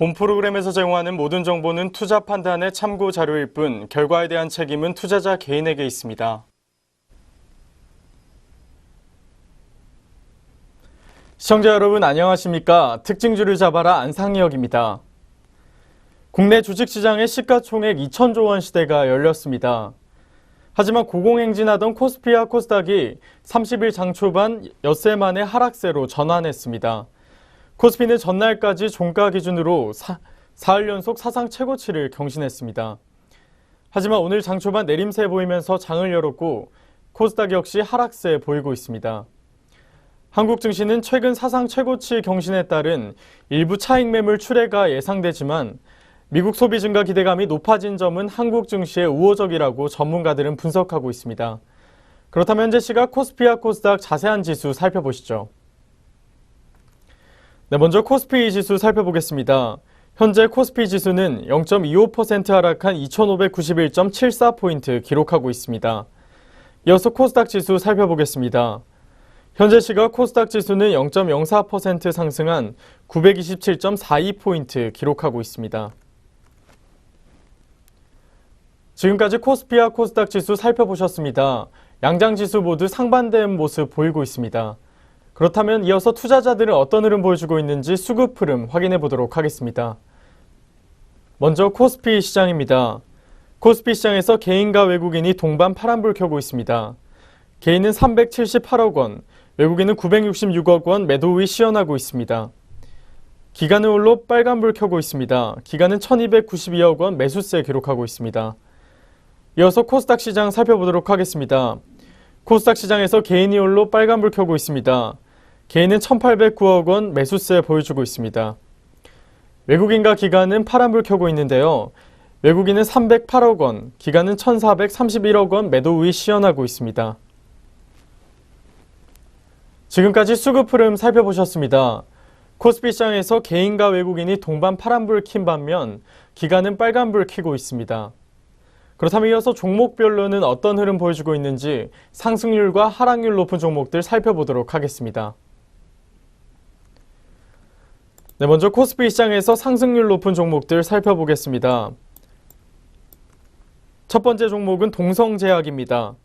본 프로그램에서 제공하는 모든 정보는 투자 판단의 참고 자료일 뿐 결과에 대한 책임은 투자자 개인에게 있습니다. 시청자 여러분 안녕하십니까? 특징주를 잡아라 안상희역입니다. 국내 주식시장의 시가총액 2,000조 원 시대가 열렸습니다. 하지만 고공행진하던 코스피와 코스닥이 30일 장 초반 엿새 만에 하락세로 전환했습니다. 코스피는 전날까지 종가 기준으로 사흘 연속 사상 최고치를 경신했습니다. 하지만 오늘 장 초반 내림세 보이면서 장을 열었고 코스닥 역시 하락세 보이고 있습니다. 한국 증시는 최근 사상 최고치 경신에 따른 일부 차익 매물 출회가 예상되지만 미국 소비 증가 기대감이 높아진 점은 한국 증시에 우호적이라고 전문가들은 분석하고 있습니다. 그렇다면 현재 시각 코스피와 코스닥 자세한 지수 살펴보시죠. 먼저 코스피 지수 살펴보겠습니다. 현재 코스피 지수는 0.25% 하락한 2591.74포인트 기록하고 있습니다. 이어서 코스닥 지수 살펴보겠습니다. 현재 시각 코스닥 지수는 0.04% 상승한 927.42포인트 기록하고 있습니다. 지금까지 코스피와 코스닥 지수 살펴보셨습니다. 양장 지수 모두 상반된 모습 보이고 있습니다. 그렇다면 이어서 투자자들은 어떤 흐름 보여주고 있는지 수급 흐름 확인해 보도록 하겠습니다. 먼저 코스피 시장입니다. 코스피 시장에서 개인과 외국인이 동반 파란불 켜고 있습니다. 개인은 378억 원, 외국인은 966억 원 매도 우위 시연하고 있습니다. 기관은 홀로 빨간불 켜고 있습니다. 기관은 1292억 원 매수세 기록하고 있습니다. 이어서 코스닥 시장 살펴보도록 하겠습니다. 코스닥 시장에서 개인이 홀로 빨간불 켜고 있습니다. 개인은 1809억 원 매수세 보여주고 있습니다. 외국인과 기관은 파란불 켜고 있는데요. 외국인은 308억 원, 기관은 1431억 원 매도 우위 시연하고 있습니다. 지금까지 수급 흐름 살펴보셨습니다. 코스피 시장에서 개인과 외국인이 동반 파란불 킨 반면 기관은 빨간불 켜고 있습니다. 그렇다면 이어서 종목별로는 어떤 흐름 보여주고 있는지 상승률과 하락률 높은 종목들 살펴보도록 하겠습니다. 먼저 코스피 시장에서 상승률 높은 종목들 살펴보겠습니다. 첫 번째 종목은 동성제약입니다.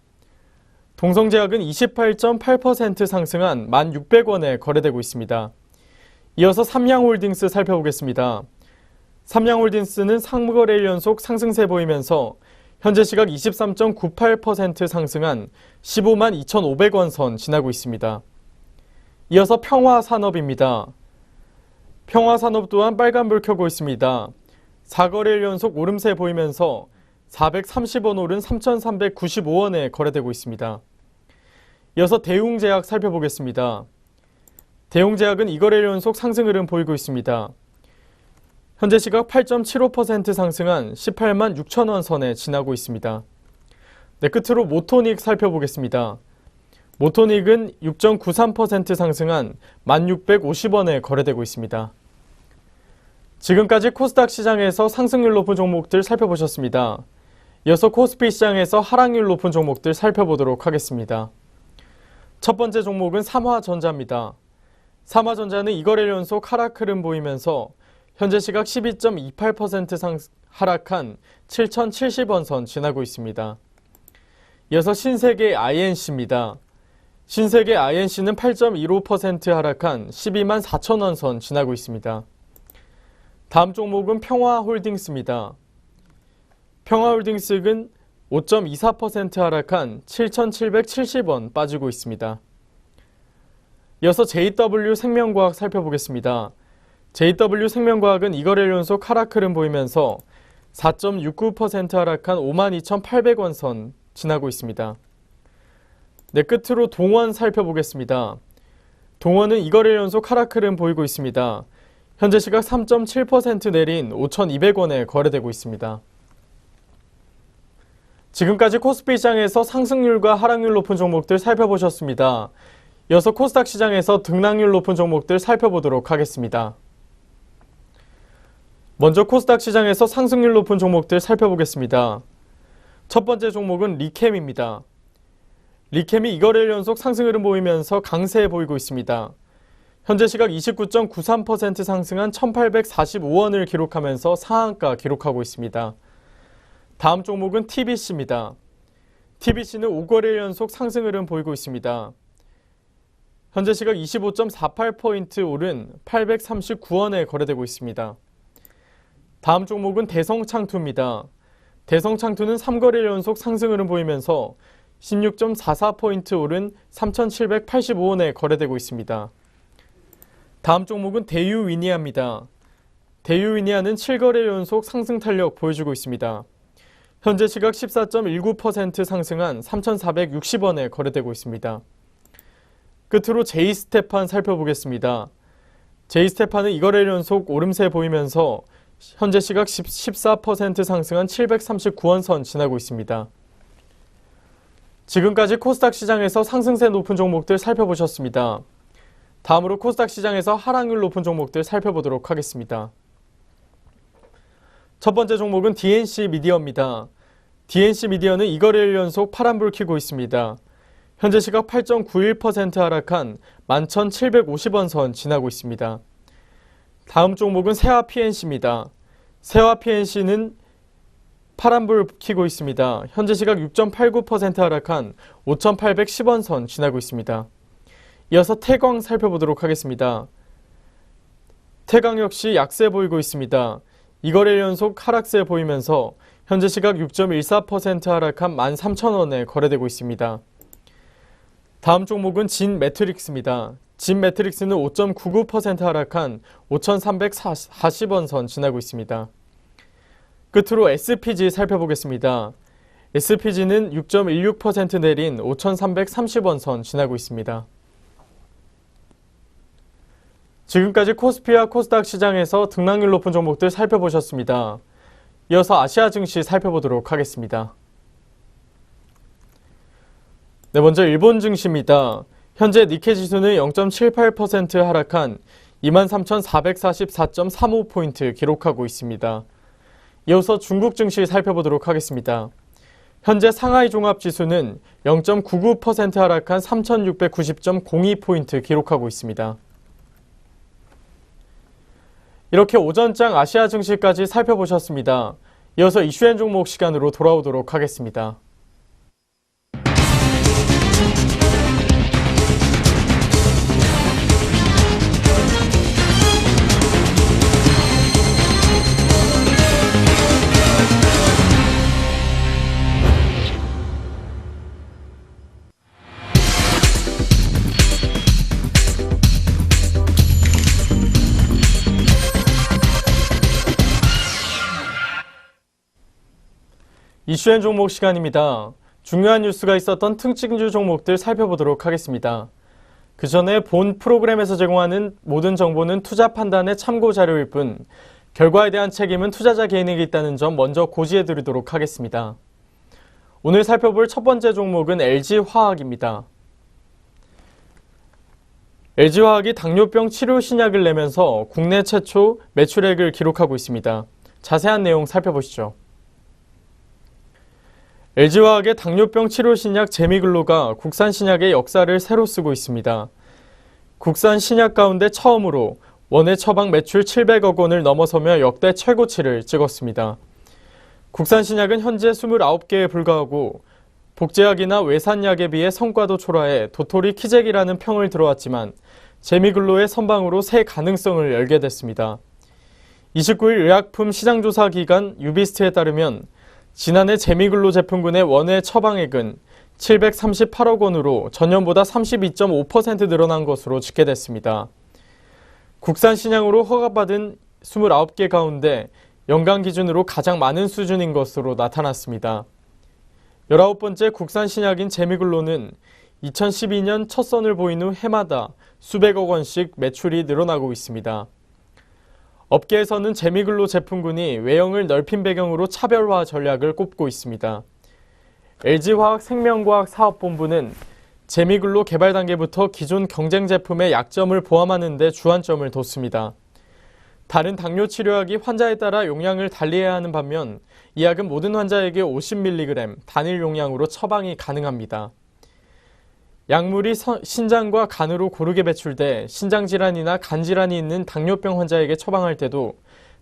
동성제약은 28.8% 상승한 1,600원에 거래되고 있습니다. 이어서 삼양홀딩스 살펴보겠습니다. 삼양홀딩스는 3거래일 연속 상승세 보이면서 현재 시각 23.98% 상승한 15만 2,500원 선 지나고 있습니다. 이어서 평화산업입니다. 평화산업 또한 빨간불 켜고 있습니다. 4거래일 연속 오름세 보이면서 430원 오른 3,395원에 거래되고 있습니다. 이어서 대웅제약 살펴보겠습니다. 대웅제약은 2거래일 연속 상승 흐름 보이고 있습니다. 현재 시각 8.75% 상승한 18만 6천원 선에 지나고 있습니다. 끝으로 모토닉 살펴보겠습니다. 모토닉은 6.93% 상승한 1,650원에 거래되고 있습니다. 지금까지 코스닥 시장에서 상승률 높은 종목들 살펴보셨습니다. 이어서 코스피 시장에서 하락률 높은 종목들 살펴보도록 하겠습니다. 첫 번째 종목은 삼화전자입니다. 삼화전자는 2거래일 연속 하락 흐름 보이면서 현재 시각 12.28% 하락한 7,070원 선 지나고 있습니다. 이어서 신세계 INC입니다. 신세계 INC는 8.15% 하락한 12만 4천원 선 지나고 있습니다. 다음 종목은 평화홀딩스입니다. 평화홀딩스는 5.24% 하락한 7,770원 빠지고 있습니다. 이어서 JW생명과학 살펴보겠습니다. JW생명과학은 2거래일 연속 하락 흐름 보이면서 4.69% 하락한 52,800원 선 지나고 있습니다. 끝으로 동원 살펴보겠습니다. 동원은 2거래일 연속 하락 흐름 보이고 있습니다. 현재 시각 3.7% 내린 5,200원에 거래되고 있습니다. 지금까지 코스피 시장에서 상승률과 하락률 높은 종목들 살펴보셨습니다. 이어서 코스닥 시장에서 등락률 높은 종목들 살펴보도록 하겠습니다. 먼저 코스닥 시장에서 상승률 높은 종목들 살펴보겠습니다. 첫 번째 종목은 리캠입니다. 리캠이 2거래일 연속 상승 흐름 보이면서 강세 보이고 있습니다. 현재 시각 29.93% 상승한 1,845원을 기록하면서 상한가 기록하고 있습니다. 다음 종목은 TBC입니다. TBC는 5거래 연속 상승 흐름 보이고 있습니다. 현재 시각 25.48포인트 오른 839원에 거래되고 있습니다. 다음 종목은 대성창투입니다. 대성창투는 3거래 연속 상승 흐름 보이면서 16.44포인트 오른 3,785원에 거래되고 있습니다. 다음 종목은 대유위니아입니다. 대유위니아는 7거래 연속 상승 탄력 보여주고 있습니다. 현재 시각 14.19% 상승한 3,460원에 거래되고 있습니다. 끝으로 제이스테판 살펴보겠습니다. 제이스테판은 2거래 연속 오름세 보이면서 현재 시각 14% 상승한 739원 선 지나고 있습니다. 지금까지 코스닥 시장에서 상승세 높은 종목들 살펴보셨습니다. 다음으로 코스닥 시장에서 하락률 높은 종목들 살펴보도록 하겠습니다. 첫 번째 종목은 DNC 미디어입니다. DNC 미디어는 2거래일 연속 파란불 켜고 있습니다. 현재 시각 8.91% 하락한 11,750원 선 지나고 있습니다. 다음 종목은 세화 PNC입니다. 세화 PNC는 파란불 켜고 있습니다. 현재 시각 6.89% 하락한 5,810원 선 지나고 있습니다. 이어서 태광 살펴보도록 하겠습니다. 태광 역시 약세 보이고 있습니다. 2거래일 연속 하락세 보이면서 현재 시각 6.14% 하락한 13,000원에 거래되고 있습니다. 다음 종목은 진매트릭스입니다. 진매트릭스는 5.99% 하락한 5,340원 선 지나고 있습니다. 끝으로 SPG 살펴보겠습니다. SPG는 6.16% 내린 5,330원 선 지나고 있습니다. 지금까지 코스피와 코스닥 시장에서 등락률 높은 종목들 살펴보셨습니다. 이어서 아시아 증시 살펴보도록 하겠습니다. 네, 먼저 일본 증시입니다. 현재 니케 지수는 0.78% 하락한 23,444.35포인트 기록하고 있습니다. 이어서 중국 증시 살펴보도록 하겠습니다. 현재 상하이 종합지수는 0.99% 하락한 3,690.02포인트 기록하고 있습니다. 이렇게 오전장 아시아 증시까지 살펴보셨습니다. 이어서 이슈앤 종목 시간으로 돌아오도록 하겠습니다. 이슈앤 종목 시간입니다. 중요한 뉴스가 있었던 특징주 종목들 살펴보도록 하겠습니다. 그 전에 본 프로그램에서 제공하는 모든 정보는 투자 판단의 참고 자료일 뿐 결과에 대한 책임은 투자자 개인에게 있다는 점 먼저 고지해드리도록 하겠습니다. 오늘 살펴볼 첫 번째 종목은 LG화학입니다. LG화학이 당뇨병 치료 신약을 내면서 국내 최초 매출액을 기록하고 있습니다. 자세한 내용 살펴보시죠. LG화학의 당뇨병 치료 신약 제미글로가 국산 신약의 역사를 새로 쓰고 있습니다. 국산 신약 가운데 처음으로 원예 처방 매출 700억 원을 넘어서며 역대 최고치를 찍었습니다. 국산 신약은 현재 29개에 불과하고 복제약이나 외산약에 비해 성과도 초라해 도토리 키재기라는 평을 들어왔지만 제미글로의 선방으로 새 가능성을 열게 됐습니다. 29일 의약품 시장조사기관 유비스트에 따르면 지난해 제미글로 제품군의 원예 처방액은 738억 원으로 전년보다 32.5% 늘어난 것으로 집계됐습니다. 국산 신약으로 허가받은 29개 가운데 연간 기준으로 가장 많은 수준인 것으로 나타났습니다. 19번째 국산 신약인 제미글로는 2012년 첫 선을 보인 후 해마다 수백억 원씩 매출이 늘어나고 있습니다. 업계에서는 제미글로 제품군이 외형을 넓힌 배경으로 차별화 전략을 꼽고 있습니다. LG화학 생명과학 사업본부는 제미글로 개발 단계부터 기존 경쟁 제품의 약점을 보완하는 데 주안점을 뒀습니다. 다른 당뇨 치료약이 환자에 따라 용량을 달리해야 하는 반면 이 약은 모든 환자에게 50mg 단일 용량으로 처방이 가능합니다. 약물이 신장과 간으로 고르게 배출돼 신장질환이나 간질환이 있는 당뇨병 환자에게 처방할 때도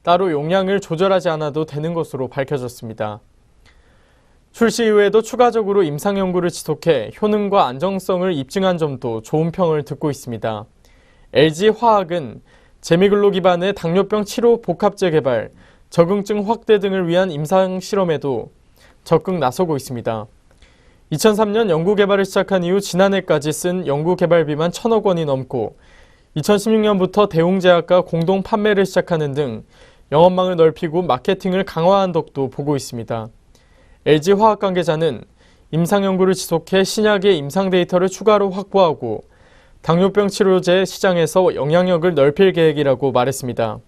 따로 용량을 조절하지 않아도 되는 것으로 밝혀졌습니다. 출시 이후에도 추가적으로 임상 연구를 지속해 효능과 안정성을 입증한 점도 좋은 평을 듣고 있습니다. LG화학은 제미글로 기반의 당뇨병 치료 복합제 개발, 적응증 확대 등을 위한 임상 실험에도 적극 나서고 있습니다. 2003년 연구 개발을 시작한 이후 지난해까지 쓴 연구 개발비만 1,000억 원이 넘고 2016년부터 대웅제약과 공동 판매를 시작하는 등 영업망을 넓히고 마케팅을 강화한 덕도 보고 있습니다. LG화학 관계자는 임상 연구를 지속해 신약의 임상 데이터를 추가로 확보하고 당뇨병 치료제 시장에서 영향력을 넓힐 계획이라고 말했습니다.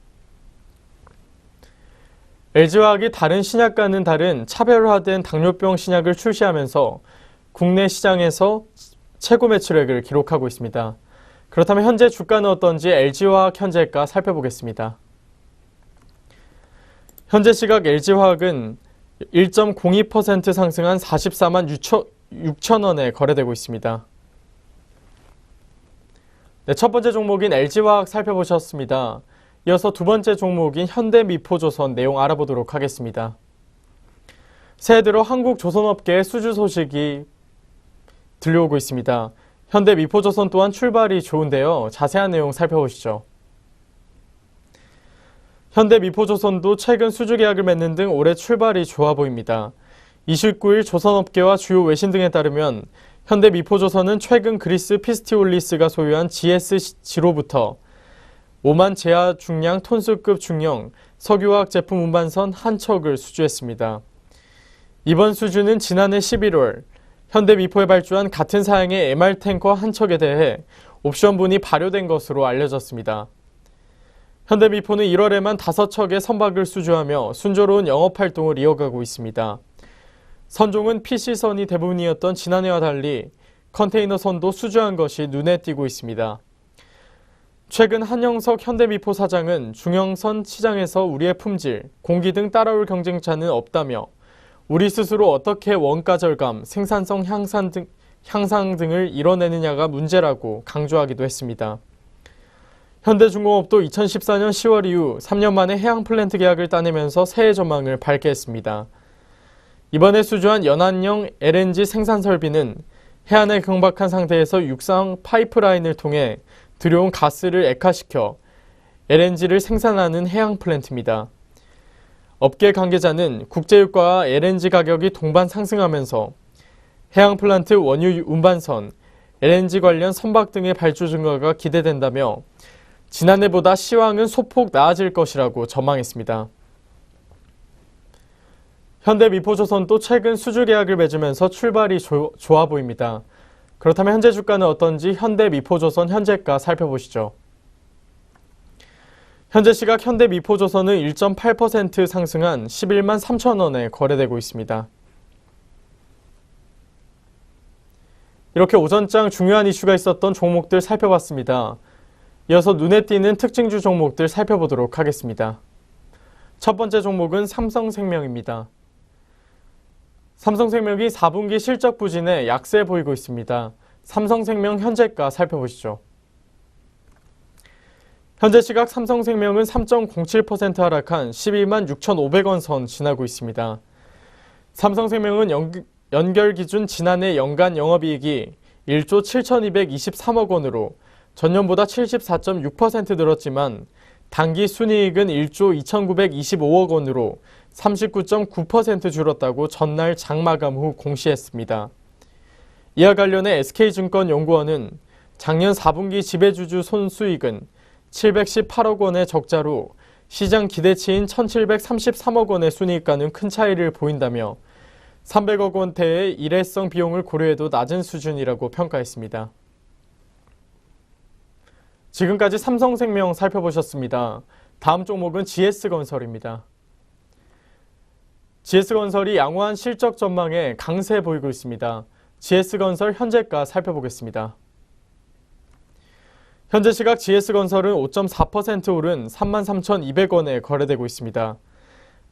LG화학이 다른 신약과는 다른 차별화된 당뇨병 신약을 출시하면서 국내 시장에서 최고 매출액을 기록하고 있습니다. 그렇다면 현재 주가는 어떤지 LG화학 현재가 살펴보겠습니다. 현재 시각 LG화학은 1.02% 상승한 44만 6천 원에 거래되고 있습니다. 네, 첫 번째 종목인 LG화학 살펴보셨습니다. 이어서 두 번째 종목인 현대미포조선 내용 알아보도록 하겠습니다. 새해 들어 한국 조선업계의 수주 소식이 들려오고 있습니다. 현대미포조선 또한 출발이 좋은데요. 자세한 내용 살펴보시죠. 현대미포조선도 최근 수주 계약을 맺는 등 올해 출발이 좋아 보입니다. 29일 조선업계와 주요 외신 등에 따르면 현대미포조선은 최근 그리스 피스티올리스가 소유한 GS지로부터 5만 제하 중량 톤수급 중형 석유화학 제품 운반선 한 척을 수주했습니다. 이번 수주는 지난해 11월 현대미포에 발주한 같은 사양의 MR탱커 한 척에 대해 옵션분이 발효된 것으로 알려졌습니다. 현대미포는 1월에만 5척의 선박을 수주하며 순조로운 영업활동을 이어가고 있습니다. 선종은 PC선이 대부분이었던 지난해와 달리 컨테이너선도 수주한 것이 눈에 띄고 있습니다. 최근 한영석 현대미포 사장은 중형선 시장에서 우리의 품질, 공기 등 따라올 경쟁자는 없다며 우리 스스로 어떻게 원가 절감, 생산성 향상 등을 이뤄내느냐가 문제라고 강조하기도 했습니다. 현대중공업도 2014년 10월 이후 3년 만에 해양 플랜트 계약을 따내면서 새해 전망을 밝게 했습니다. 이번에 수주한 연안형 LNG 생산 설비는 해안에 경박한 상태에서 육상 파이프라인을 통해 들여온 가스를 액화시켜 LNG를 생산하는 해양 플랜트입니다. 업계 관계자는 국제유가와 LNG 가격이 동반 상승하면서 해양 플랜트 원유 운반선, LNG 관련 선박 등의 발주 증가가 기대된다며 지난해보다 시황은 소폭 나아질 것이라고 전망했습니다. 현대미포조선도 최근 수주 계약을 맺으면서 출발이 좋아 보입니다. 그렇다면 현재 주가는 어떤지 현대미포조선 현재가 살펴보시죠. 현재 시각 현대미포조선은 1.8% 상승한 11만 3천 원에 거래되고 있습니다. 이렇게 오전장 중요한 이슈가 있었던 종목들 살펴봤습니다. 이어서 눈에 띄는 특징주 종목들 살펴보도록 하겠습니다. 첫 번째 종목은 삼성생명입니다. 삼성생명이 4분기 실적 부진에 약세 보이고 있습니다. 삼성생명 현재가 살펴보시죠. 현재 시각 삼성생명은 3.07% 하락한 12만 6,500원 선 지나고 있습니다. 삼성생명은 연결 기준 지난해 연간 영업이익이 1조 7,223억 원으로 전년보다 74.6% 늘었지만 당기 순이익은 1조 2,925억 원으로 39.9% 줄었다고 전날 장마감 후 공시했습니다. 이와 관련해 SK증권연구원은 작년 4분기 지배주주 손수익은 718억 원의 적자로 시장 기대치인 1,733억 원의 순이익과는 큰 차이를 보인다며 300억 원대의 일회성 비용을 고려해도 낮은 수준이라고 평가했습니다. 지금까지 삼성생명 살펴보셨습니다. 다음 종목은 GS건설입니다. GS건설이 양호한 실적 전망에 강세 보이고 있습니다. GS건설 현재가 살펴보겠습니다. 현재 시각 GS건설은 5.4% 오른 33,200원에 거래되고 있습니다.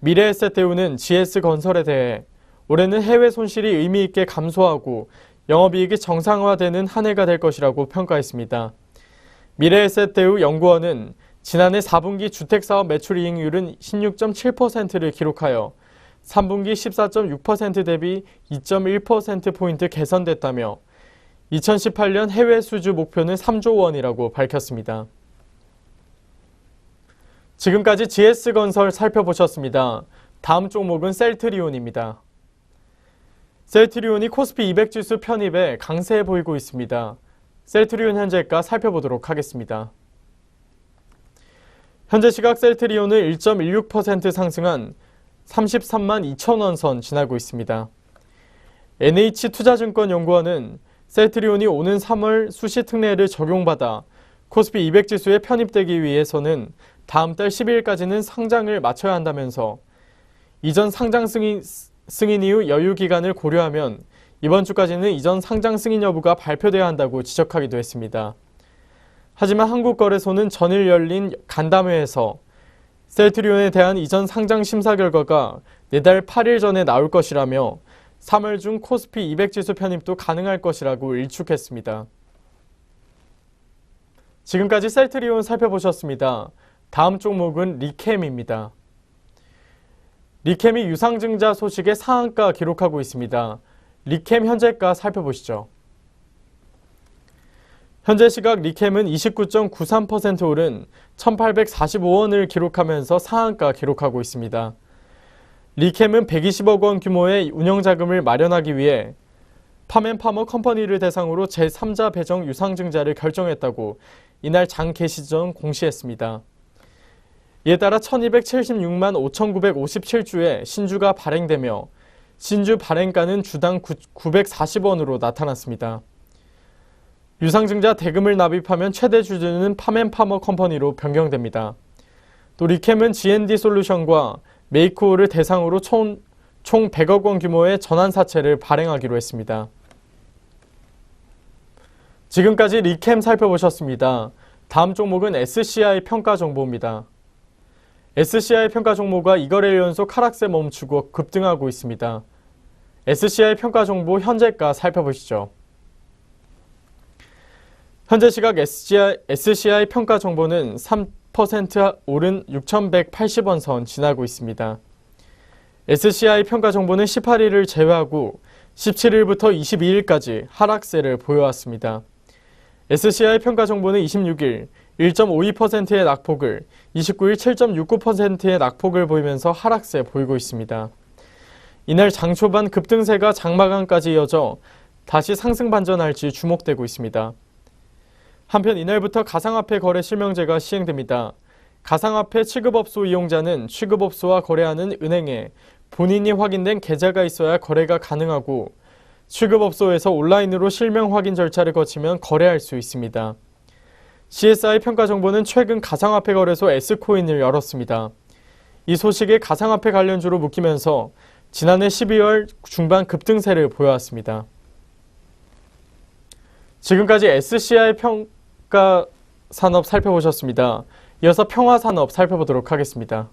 미래에셋대우는 GS건설에 대해 올해는 해외 손실이 의미 있게 감소하고 영업이익이 정상화되는 한 해가 될 것이라고 평가했습니다. 미래에셋대우 연구원은 지난해 4분기 주택사업 매출이익률은 16.7%를 기록하여 3분기 14.6% 대비 2.1%포인트 개선됐다며 2018년 해외 수주 목표는 3조 원이라고 밝혔습니다. 지금까지 GS건설 살펴보셨습니다. 다음 종목은 셀트리온입니다. 셀트리온이 코스피 200 지수 편입에 강세 보이고 있습니다. 셀트리온 현재가 살펴보도록 하겠습니다. 현재 시각 셀트리온은 1.16% 상승한 33만 2천원 선 지나고 있습니다. NH투자증권연구원은 셀트리온이 오는 3월 수시 특례를 적용받아 코스피 200 지수에 편입되기 위해서는 다음 달 12일까지는 상장을 마쳐야 한다면서 이전 상장 승인 이후 여유 기간을 고려하면 이번 주까지는 이전 상장 승인 여부가 발표돼야 한다고 지적하기도 했습니다. 하지만 한국거래소는 전일 열린 간담회에서 셀트리온에 대한 이전 상장 심사 결과가 내달 8일 전에 나올 것이라며 3월 중 코스피 200 지수 편입도 가능할 것이라고 일축했습니다. 지금까지 셀트리온 살펴보셨습니다. 다음 종목은 리캠입니다. 리캠이 유상증자 소식에 상한가 기록하고 있습니다. 리캠 현재가 살펴보시죠. 현재 시각 리캠은 29.93% 오른 1,845원을 기록하면서 상한가 기록하고 있습니다. 리캠은 120억 원 규모의 운영자금을 마련하기 위해 파맨파머 컴퍼니를 대상으로 제3자 배정 유상증자를 결정했다고 이날 장 개시 전 공시했습니다. 이에 따라 1276만 5,957주의 신주가 발행되며 신주 발행가는 주당 940원으로 나타났습니다. 유상증자 대금을 납입하면 최대 주주는 파맨파머 컴퍼니로 변경됩니다. 또 리캠은 G&D 솔루션과 메이크호를 대상으로 총 100억 원 규모의 전환사채를 발행하기로 했습니다. 지금까지 리캠 살펴보셨습니다. 다음 종목은 SCI 평가 정보입니다. SCI 평가 종목과 이거래일 연속 하락세 멈추고 급등하고 있습니다. SCI 평가 정보 현재가 살펴보시죠. 현재 시각 SCI 평가 정보는 3% 오른 6,180원 선 지나고 있습니다. SCI 평가 정보는 18일을 제외하고 17일부터 22일까지 하락세를 보여왔습니다. SCI 평가 정보는 26일 1.52%의 낙폭을, 29일 7.69%의 낙폭을 보이면서 하락세 보이고 있습니다. 이날 장 초반 급등세가 장마감까지 이어져 다시 상승 반전할지 주목되고 있습니다. 한편 이날부터 가상화폐 거래 실명제가 시행됩니다. 가상화폐 취급업소 이용자는 취급업소와 거래하는 은행에 본인이 확인된 계좌가 있어야 거래가 가능하고 취급업소에서 온라인으로 실명 확인 절차를 거치면 거래할 수 있습니다. CSI 평가 정보는 최근 가상화폐 거래소 S코인을 열었습니다. 이 소식에 가상화폐 관련주로 묶이면서 지난해 12월 중반 급등세를 보여왔습니다. 지금까지 SCI 평가 산업 살펴보셨습니다. 이어서 평화산업 살펴보도록 하겠습니다.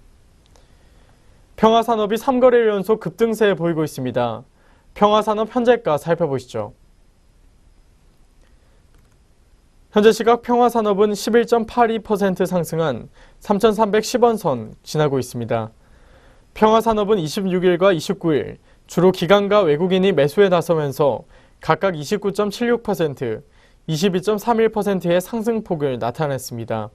평화산업이 3거래일 연속 급등세 보이고 있습니다. 평화산업 현재가 살펴보시죠. 현재 시각 평화산업은 11.82% 상승한 3,310원 선 지나고 있습니다. 평화산업은 26일과 29일 주로 기관과 외국인이 매수에 나서면서 각각 29.76%, 22.31%의 상승폭을 나타냈습니다.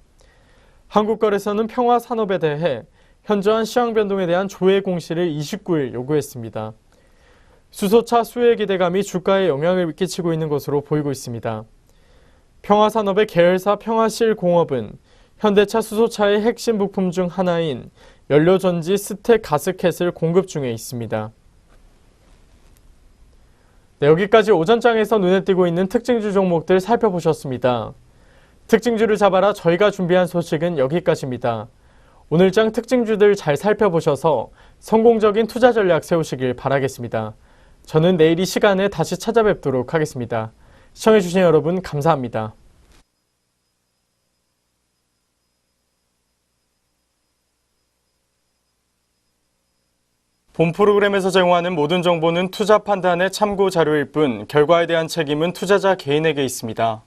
한국거래소는 평화산업에 대해 현저한 시황 변동에 대한 조회 공시를 29일 요구했습니다. 수소차 수혜 기대감이 주가에 영향을 끼치고 있는 것으로 보이고 있습니다. 평화산업의 계열사 평화실공업은 현대차 수소차의 핵심 부품 중 하나인 연료전지 스택 가스켓을 공급 중에 있습니다. 네, 여기까지 오전장에서 눈에 띄고 있는 특징주 종목들 살펴보셨습니다. 특징주를 잡아라 저희가 준비한 소식은 여기까지입니다. 오늘장 특징주들 잘 살펴보셔서 성공적인 투자 전략 세우시길 바라겠습니다. 저는 내일 이 시간에 다시 찾아뵙도록 하겠습니다. 시청해주신 여러분 감사합니다. 본 프로그램에서 제공하는 모든 정보는 투자 판단의 참고 자료일 뿐 결과에 대한 책임은 투자자 개인에게 있습니다.